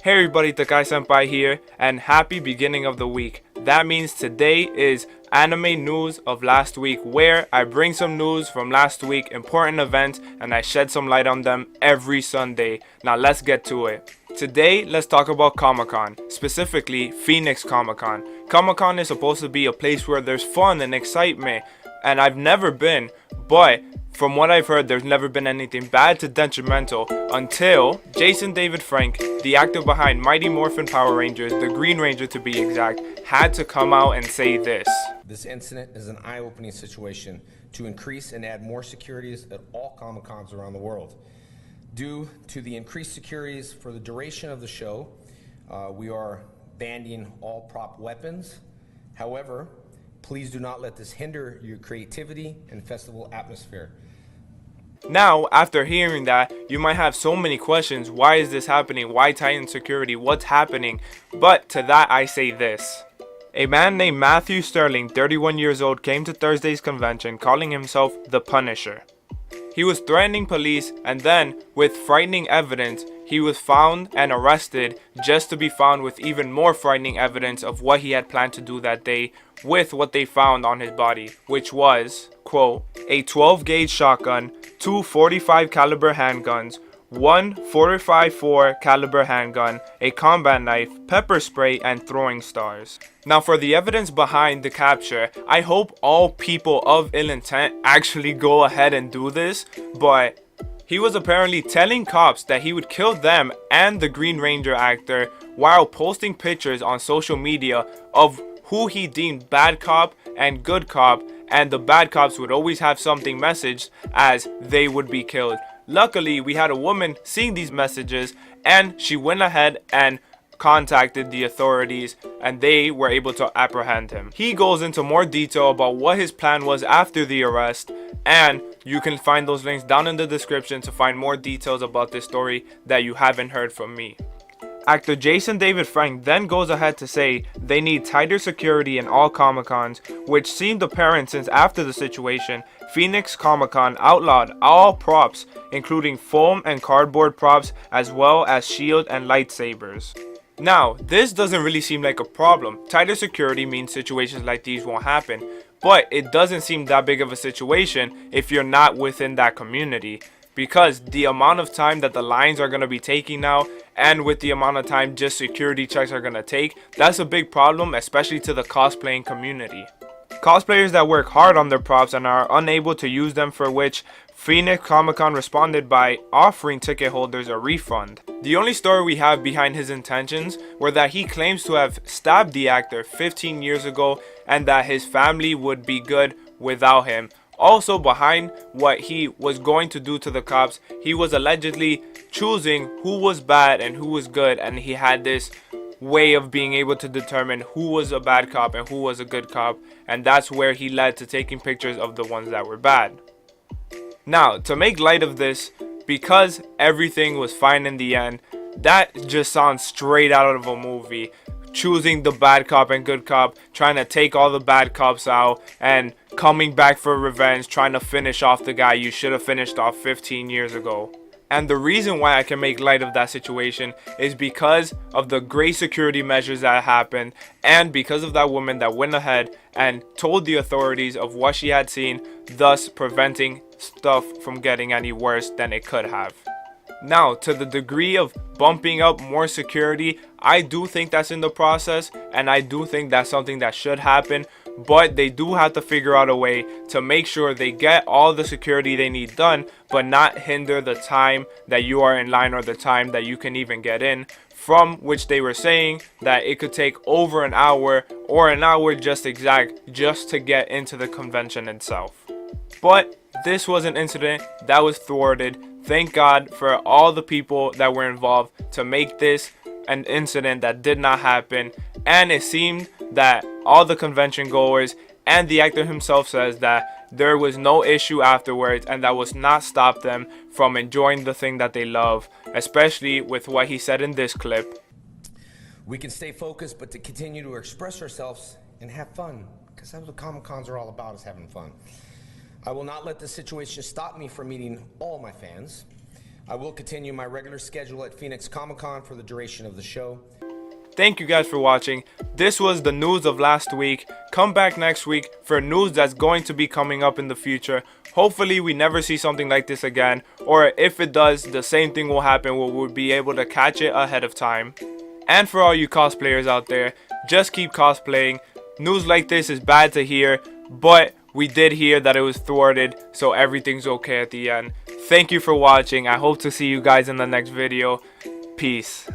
Hey everybody, Takai Senpai here, and happy beginning of the week. That means today is anime news of last week, where I bring some news from last week, important events, and I shed some light on them every Sunday. Now let's get to it. Today, let's talk about Comic-Con, specifically Phoenix Comic-Con. Comic-Con is supposed to be a place where there's fun and excitement, and I've never been, but from what I've heard, there's never been anything bad to detrimental until Jason David Frank, the actor behind Mighty Morphin Power Rangers, the Green Ranger to be exact, had to come out and say this. This incident is an eye-opening situation to increase and add more securities at all Comic-Cons around the world. Due to the increased securities for the duration of the show, we are banning all prop weapons. However, please do not let this hinder your creativity and festival atmosphere. Now, after hearing that, you might have so many questions. Why is this happening? Why tighten security? What's happening? But to that I say this. A man named Matthew Sterling, 31 years old, came to Thursday's convention calling himself the Punisher. He was threatening police, and then, with frightening evidence, he was found and arrested, just to be found with even more frightening evidence of what he had planned to do that day with what they found on his body, which was, quote, a 12-gauge shotgun, two .45 caliber handguns, one .45-4 caliber handgun, a combat knife, pepper spray, and throwing stars. Now, for the evidence behind the capture, I hope all people of ill intent actually go ahead and do this, but he was apparently telling cops that he would kill them and the Green Ranger actor while posting pictures on social media of who he deemed bad cop and good cop, and the bad cops would always have something messaged as they would be killed. Luckily, we had a woman seeing these messages, and she went ahead and contacted the authorities, and they were able to apprehend him. He goes into more detail about what his plan was after the arrest, and you can find those links down in the description to find more details about this story that you haven't heard from me. Actor Jason David Frank then goes ahead to say they need tighter security in all Comic-Cons, which seemed apparent since after the situation, Phoenix Comic-Con outlawed all props, including foam and cardboard props, as well as shield and lightsabers. Now, this doesn't really seem like a problem. Tighter security means situations like these won't happen, but it doesn't seem that big of a situation if you're not within that community, because the amount of time that the lines are going to be taking now, and with the amount of time just security checks are going to take, that's a big problem, especially to the cosplaying community. Cosplayers that work hard on their props and are unable to use them, for which Phoenix Comic-Con responded by offering ticket holders a refund. The only story we have behind his intentions were that he claims to have stabbed the actor 15 years ago and that his family would be good without him. Also, behind what he was going to do to the cops, he was allegedly choosing who was bad and who was good, and he had this way of being able to determine who was a bad cop and who was a good cop, and that's where he led to taking pictures of the ones that were bad. Now, to make light of this, because everything was fine in the end, that just sounds straight out of a movie. Choosing the bad cop and good cop, trying to take all the bad cops out, and coming back for revenge, trying to finish off the guy you should have finished off 15 years ago. And the reason why I can make light of that situation is because of the great security measures that happened, and because of that woman that went ahead and told the authorities of what she had seen, thus preventing stuff from getting any worse than it could have. Now, to the degree of bumping up more security, I do think that's in the process, and I do think that's something that should happen, but they do have to figure out a way to make sure they get all the security they need done, but not hinder the time that you are in line or the time that you can even get in, from which they were saying that it could take over an hour or an hour just exact just to get into the convention itself. But this was an incident that was thwarted. Thank God for all the people that were involved to make this an incident that did not happen, and it seemed that all the convention goers and the actor himself says that there was no issue afterwards, and that was not stop them from enjoying the thing that they love, especially with what he said in this clip. We can stay focused, but to continue to express ourselves and have fun, because that's what Comic-Cons are all about, is having fun. I will not let this situation stop me from meeting all my fans. I will continue my regular schedule at Phoenix Comic-Con for the duration of the show. Thank you guys for watching. This was the news of last week. Come back next week for news that's going to be coming up in the future. Hopefully we never see something like this again, or if it does, the same thing will happen where we'll be able to catch it ahead of time. And for all you cosplayers out there, just keep cosplaying. News like this is bad to hear, but we did hear that it was thwarted, so everything's okay at the end. Thank you for watching. I hope to see you guys in the next video. Peace.